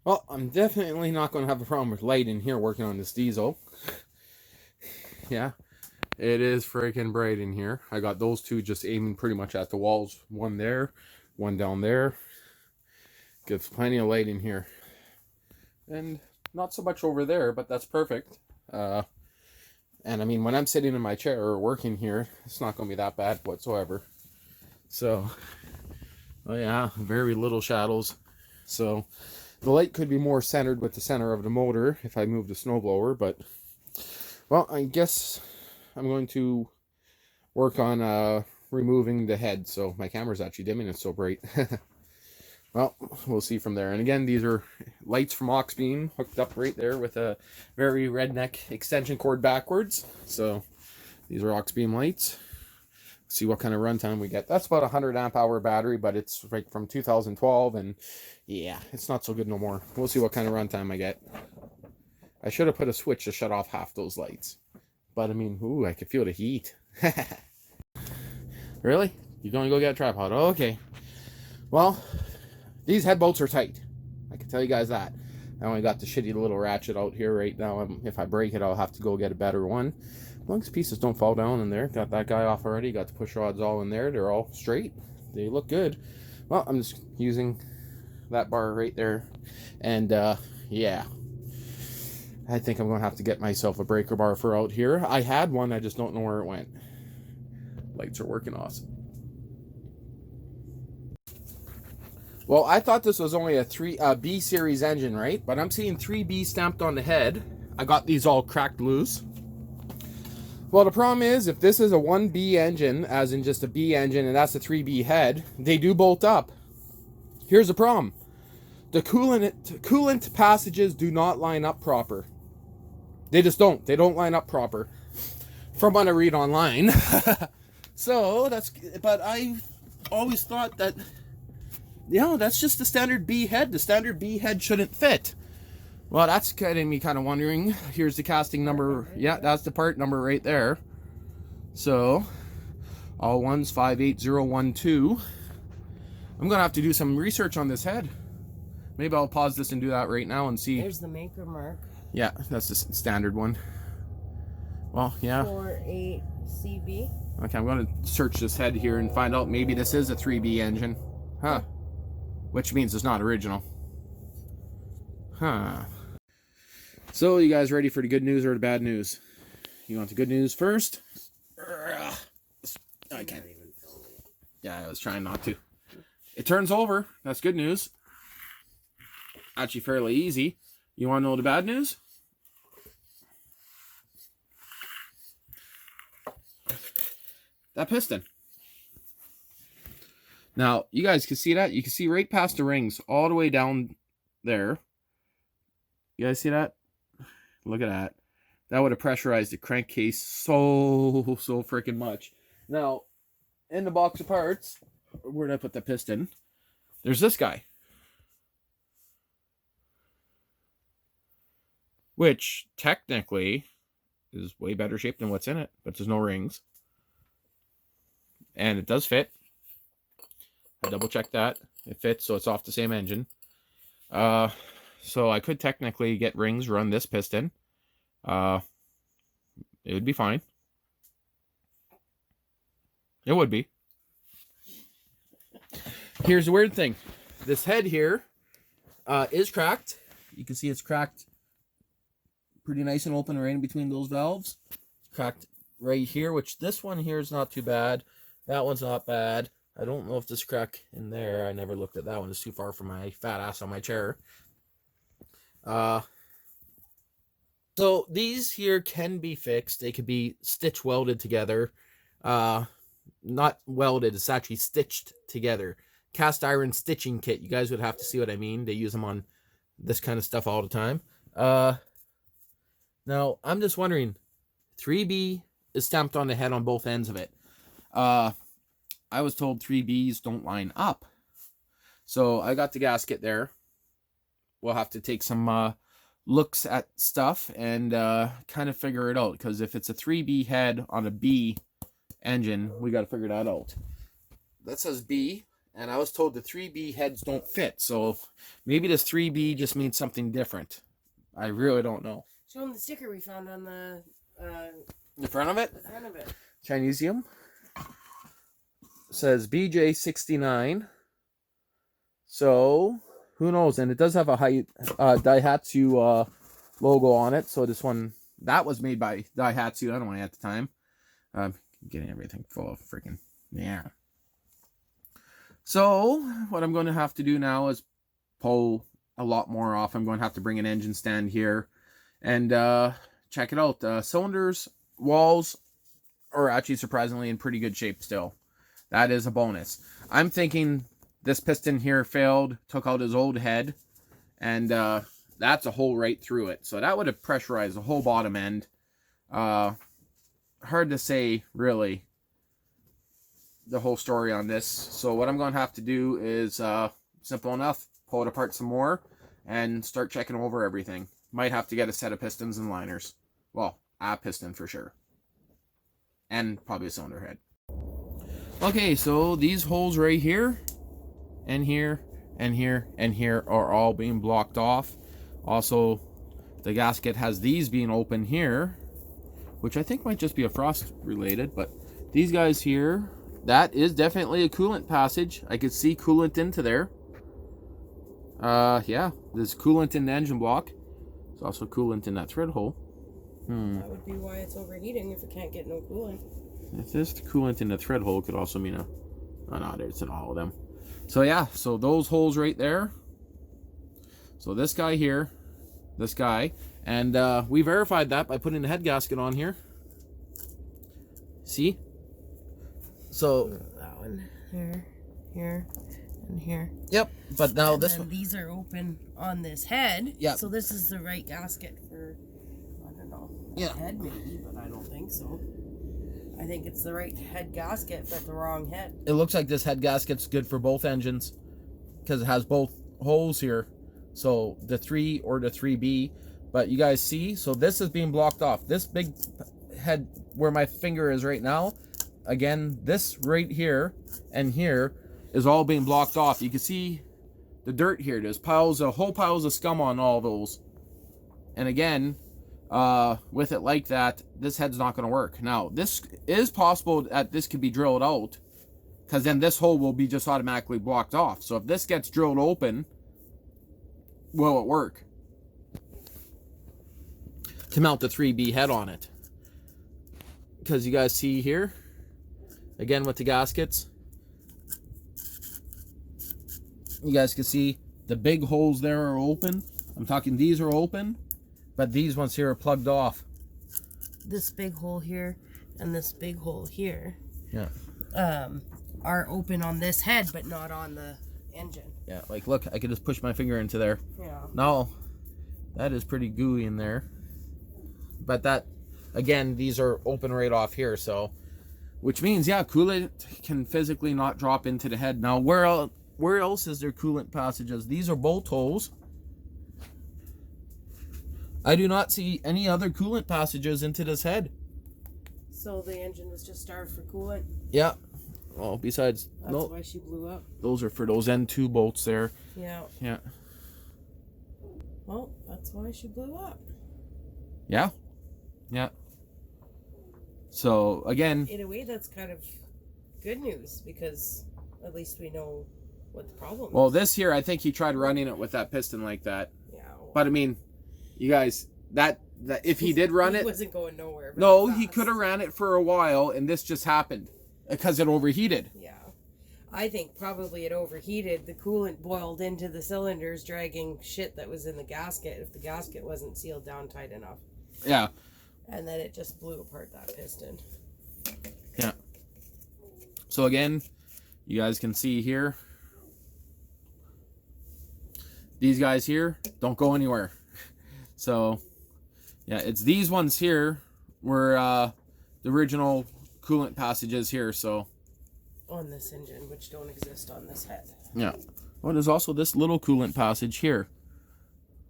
Well, I'm definitely not going to have a problem with light in here working on this diesel. Yeah, it is freaking bright in here. I got those two just aiming pretty much at the walls. One there, one down there. Gives plenty of light in here. And not so much over there, but that's perfect. And I mean, when I'm sitting in my chair or working here, it's not going to be that bad whatsoever. So, oh yeah, very little shadows. So, the light could be more centered with the center of the motor if I move the snowblower, but, well, I guess I'm going to work on removing the head. So my camera's actually dimming, it's so bright. Well, we'll see from there. And again, these are lights from Oxbeam hooked up right there with a very redneck extension cord backwards. So these are Oxbeam lights. See what kind of runtime we get. That's about a 100 amp hour battery, but it's like from 2012, and yeah, it's not so good no more. We'll see what kind of runtime I get. I should have put a switch to shut off half those lights, but I mean, ooh, I can feel the heat. Really? You're going to go get a tripod? Oh, okay. Well, these head bolts are tight. I can tell you guys that. I only got the shitty little ratchet out here right now. If I break it, I'll have to go get a better one. As long as pieces don't fall down in there. Got that guy off already. Got the push rods all in there. They're all straight. They look good. Well, I'm just using that bar right there. And, yeah. I think I'm going to have to get myself a breaker bar for out here. I had one. I just don't know where it went. Lights are working awesome. Well, I thought this was only a B series engine, right? But I'm seeing 3B stamped on the head. I got these all cracked loose. Well, the problem is, if this is a 1B engine, as in just a B engine, and that's a 3B head, they do bolt up. Here's the problem. The coolant passages do not line up proper. They just don't. They don't line up proper. From what I read online. So, but I always thought that, that's just the standard B head. The standard B head shouldn't fit. Well, that's getting me kind of wondering. Here's the casting number. Yeah, that's the part number right there. So, all ones 58012. I'm going to have to do some research on this head. Maybe I'll pause this and do that right now and see. There's the maker mark. Yeah, that's the standard one. Well, yeah. 48CB. Okay, I'm going to search this head here and find out maybe this is a 3B engine. Huh. Which means it's not original. Huh. So, you guys ready for the good news or the bad news? You want the good news first? I can't even. Yeah, I was trying not to. It turns over. That's good news. Actually, fairly easy. You want to know the bad news? That piston. Now, you guys can see that? You can see right past the rings, all the way down there. You guys see that? Look at that. That would have pressurized the crankcase so freaking much. Now, in the box of parts, where did I put the piston? There's this guy. Which, technically, is way better shape than what's in it. But there's no rings. And it does fit. I double checked that. It fits, so it's off the same engine. So I could technically get rings, run this piston. It would be fine. It would be. Here's the weird thing. This head here is cracked. You can see it's cracked pretty nice and open right in between those valves. It's cracked right here, which this one here is not too bad. That one's not bad. I don't know if this crack in there. I never looked at that one. It's too far from my fat ass on my chair. So these here can be fixed. They could be stitch welded together. Not welded. It's actually stitched together. Cast iron stitching kit. You guys would have to see what I mean. They use them on this kind of stuff all the time. Now, I'm just wondering. 3B is stamped on the head on both ends of it. I was told 3Bs don't line up. So I got the gasket there. We'll have to take some looks at stuff and kind of figure it out. Because if it's a 3B head on a B engine, we got to figure that out. That says B. And I was told the 3B heads don't fit. So maybe this 3B just means something different. I really don't know. Show them the sticker we found on the front of it? the front of it. Chinesium. Says BJ40. So who knows? And it does have a Daihatsu logo on it. So this one, that was made by Daihatsu. I don't know at the time. Getting everything full of freaking, yeah. So what I'm going to have to do now is pull a lot more off. I'm going to have to bring an engine stand here and check it out. Cylinders, walls are actually surprisingly in pretty good shape still. That is a bonus. I'm thinking this piston here failed, took out his old head, and that's a hole right through it. So that would have pressurized the whole bottom end. Hard to say, really, the whole story on this. So what I'm going to have to do is simple enough, pull it apart some more and start checking over everything. Might have to get a set of pistons and liners. Well, a piston for sure. And probably a cylinder head. Okay, so these holes right here and here and here and here are all being blocked off. Also, the gasket has these being open here, which I think might just be a frost related, but these guys here, that is definitely a coolant passage. I could see coolant into there. Yeah, there's coolant in the engine block. There's also coolant in that thread hole. That would be why it's overheating if it can't get no coolant. If there's coolant in the thread hole, it could also mean oh no, it's in all of them. So yeah, so those holes right there. So this guy here, this guy, and we verified that by putting the head gasket on here. See? So that one, here, and here. Yep, but now And this then one. these are open on this head. Yeah. So this is the right gasket for, I don't know, Yeah. head maybe, but I don't think so. I think it's the right head gasket, but the wrong head. It looks like this head gasket's good for both engines because it has both holes here. So the 3 or the 3B. But you guys see, so this is being blocked off. This big head where my finger is right now, again, this right here and here is all being blocked off. You can see the dirt here. There's whole piles of scum on all those. And again, with it like that, this head's not going to work. Now, this is possible that this could be drilled out, because then this hole will be just automatically blocked off. So if this gets drilled open, will it work? To mount the 3B head on it. Because you guys see here, again with the gaskets, you guys can see the big holes there are open. I'm talking these are open, but these ones here are plugged off. This big hole here and this big hole here, Yeah. are open on this head, but not on the engine. Yeah, like look, I could just push my finger into there. Yeah. Now, that is pretty gooey in there. But that, again, these are open right off here, so, which means, yeah, coolant can physically not drop into the head. Now, where else is there coolant passages? These are bolt holes. I do not see any other coolant passages into this head. So the engine was just starved for coolant. Yeah. Well, besides, That's no, why she blew up. those are for those N2 bolts there. Yeah. Yeah. Well, that's why she blew up. Yeah. Yeah. So, again, In a way, that's kind of good news, because at least we know what the problem well, is. this here, I think he tried running it with that piston like that. Yeah. Well, But I mean, you guys, that if he did run he it, wasn't going nowhere. no, very he fast. could have ran it for a while, and this just happened because it overheated. Yeah. I think probably it overheated. The coolant boiled into the cylinders, dragging shit that was in the gasket if the gasket wasn't sealed down tight enough. Yeah. And then it just blew apart that piston. Yeah. So again, you guys can see here, these guys here don't go anywhere. So yeah, it's these ones here were the original coolant passages here. So On this engine, which don't exist on this head. yeah. Well, there's also this little coolant passage here.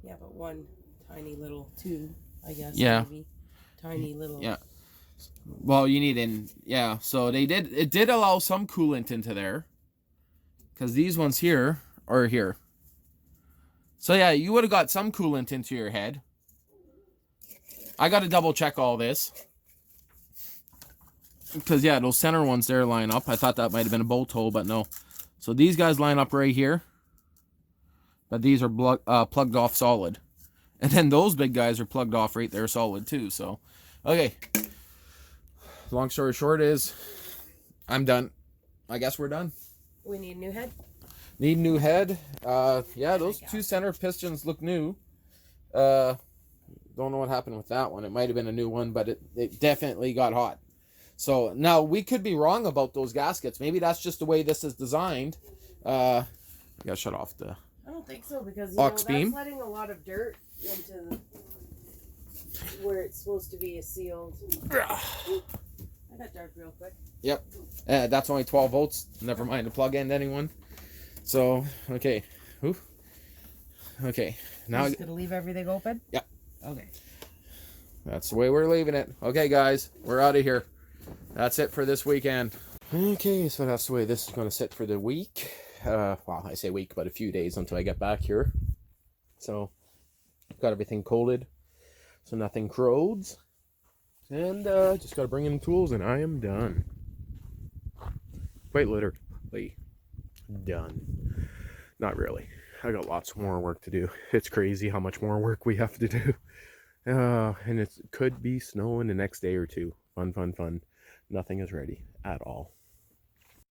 Yeah, but one tiny little tube, I guess. Yeah. Maybe. Tiny little. Yeah. Well, you need in, yeah. So it did allow some coolant into there, because these ones here are here. So yeah, you would have got some coolant into your head. I got to double check all this. Because yeah, those center ones there line up. I thought that might have been a bolt hole, but no. So these guys line up right here. But these are plugged off solid. And then those big guys are plugged off right there solid too. So, okay. Long story short is, I'm done. I guess we're done. We need a new head? Need new head. Yeah, those two center pistons look new. Don't know what happened with that one. It might have been a new one, but it definitely got hot. So now we could be wrong about those gaskets. Maybe that's just the way this is designed. I gotta shut off the... I don't think so, because aux beam. that's letting a lot of dirt into where it's supposed to be a sealed. I got dark real quick. Yep. That's only 12 volts. Never mind the plug in anyone. So, okay. Oof. Okay. Now Just gonna leave everything open? Yep. Okay. That's the way we're leaving it. Okay, guys. We're out of here. That's it for this weekend. Okay, so that's the way this is going to sit for the week. Well, I say week, but a few days until I get back here. So, got everything coated, so nothing corrodes. And just got to bring in the tools, and I am done. Quite literally done. Not really. I got lots more work to do. It's crazy how much more work we have to do. And it could be snowing the next day or two. Fun, fun, fun. Nothing is ready at all.